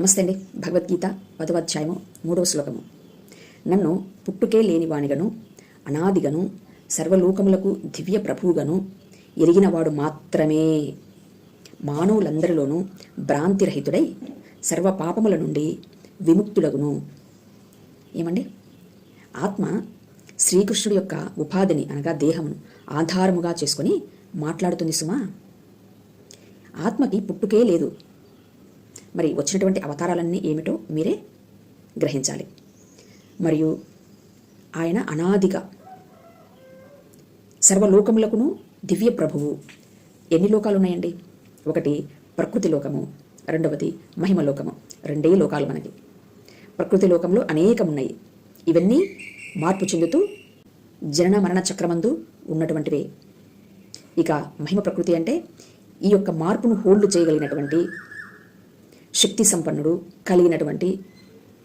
నమస్తే అండి. భగవద్గీత 10వ అధ్యాయము 3వ శ్లోకము. నన్ను పుట్టుకే లేనివానిగను అనాదిగను సర్వలోకములకు దివ్య ప్రభువుగను ఎరిగినవాడు మాత్రమే మానవులందరిలోనూ భ్రాంతిరహితుడై సర్వ పాపముల నుండి విముక్తుడగును. ఏమండి, ఆత్మ శ్రీకృష్ణుడి యొక్క ఉపాధిని అనగా దేహమును ఆధారముగా చేసుకొని మాట్లాడుతుంది సుమా. ఆత్మకి పుట్టుకే లేదు. మరి వచ్చినటువంటి అవతారాలన్నీ ఏమిటో మీరే గ్రహించాలి. మరియు ఆయన అనాదిగా సర్వలోకములకును దివ్య ప్రభువు. ఎన్ని లోకాలు ఉన్నాయండి? ఒకటి ప్రకృతి లోకము, రెండవది మహిమలోకము. రెండే లోకాలు మనకి. ప్రకృతి లోకంలో అనేకం ఉన్నాయి. ఇవన్నీ మార్పు చెందుతూ జనన మరణ చక్రమందు ఉన్నటువంటివే. ఇక మహిమ ప్రకృతి అంటే ఈ యొక్క మార్పును హోల్డ్ చేయగలిగినటువంటి శక్తి సంపన్నుడు కలిగినటువంటి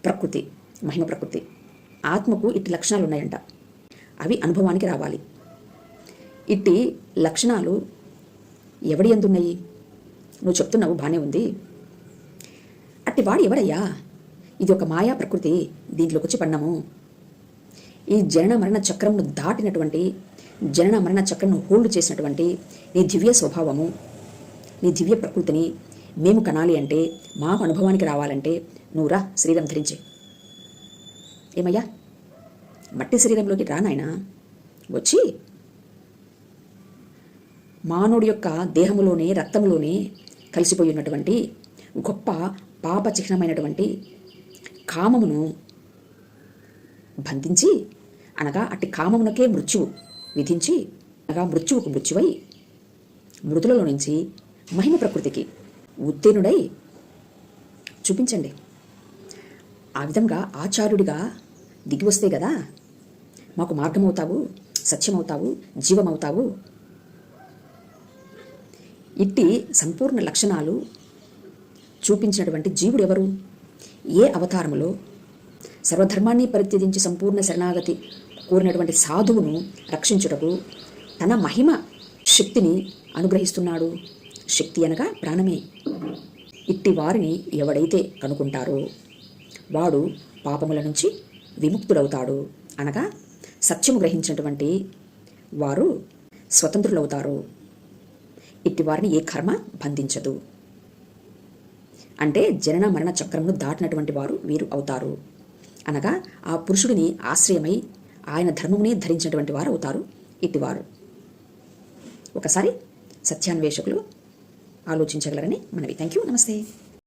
ప్రకృతి, మహిమ ప్రకృతి. ఆత్మకు ఇట్టి లక్షణాలు ఉన్నాయంట. అవి అనుభవానికి రావాలి. ఇట్టి లక్షణాలు ఎవడి ఎందున్నాయి? నువ్వు చెప్తున్నావు బాగానే ఉంది. అట్టి వాడు ఎవడయ్యా? ఇది ఒక మాయా ప్రకృతి, దీంట్లోకి వచ్చి పడినాము. ఈ జనన మరణ చక్రంను దాటినటువంటి, జనన మరణ చక్రంను హోల్డ్ చేసినటువంటి నీ దివ్య స్వభావము, నీ దివ్య ప్రకృతిని మేము కనాలి అంటే, మాకు అనుభవానికి రావాలంటే నువ్వు రా, శరీరం ధరించి. ఏమయ్యా, మట్టి శరీరంలోకి రా నాయనా. వచ్చి మానవుడి యొక్క దేహములోనే రక్తములోనే కలిసిపోయి ఉన్నటువంటి గొప్ప పాప చిహ్నమైనటువంటి కామమును బంధించి, అనగా అట్టి కామమునకే మృత్యువు విధించి, అనగా మృత్యువుకు మృత్యువై మృతులలో నుంచి మహిమ ప్రకృతికి ఉత్తీర్ణుడై చూపించండి. ఆ విధంగా ఆచార్యుడిగా దిగి వస్తే కదా మాకు మార్గమవుతావు, సత్యమవుతావు, జీవమవుతావు. ఇట్టి సంపూర్ణ లక్షణాలు చూపించినటువంటి జీవుడు ఎవరు? ఏ అవతారములో సర్వధర్మాన్ని పరిత్యజించి సంపూర్ణ శరణాగతి కోరినటువంటి సాధువును రక్షించుటకు తన మహిమ శక్తిని అనుగ్రహిస్తున్నాడు. శక్తి అనగా ప్రాణమే. ఇట్టి వారిని ఎవడైతే కనుకుంటారో వాడు పాపముల నుంచి విముక్తుడవుతాడు. అనగా సత్యము గ్రహించినటువంటి వారు స్వతంత్రులవుతారు. ఇట్టి వారిని ఏ కర్మ బంధించదు. అంటే జనన మరణ చక్రమును దాటినటువంటి వారు వీరు అవుతారు. అనగా ఆ పురుషుడిని ఆశ్రయమై ఆయన ధర్మమునే ధరించినటువంటి వారు అవుతారు ఇట్టివారు. ఒకసారి సత్యాన్వేషకులు ఆలోచించగలరని మనవి. Thank you. నమస్తే.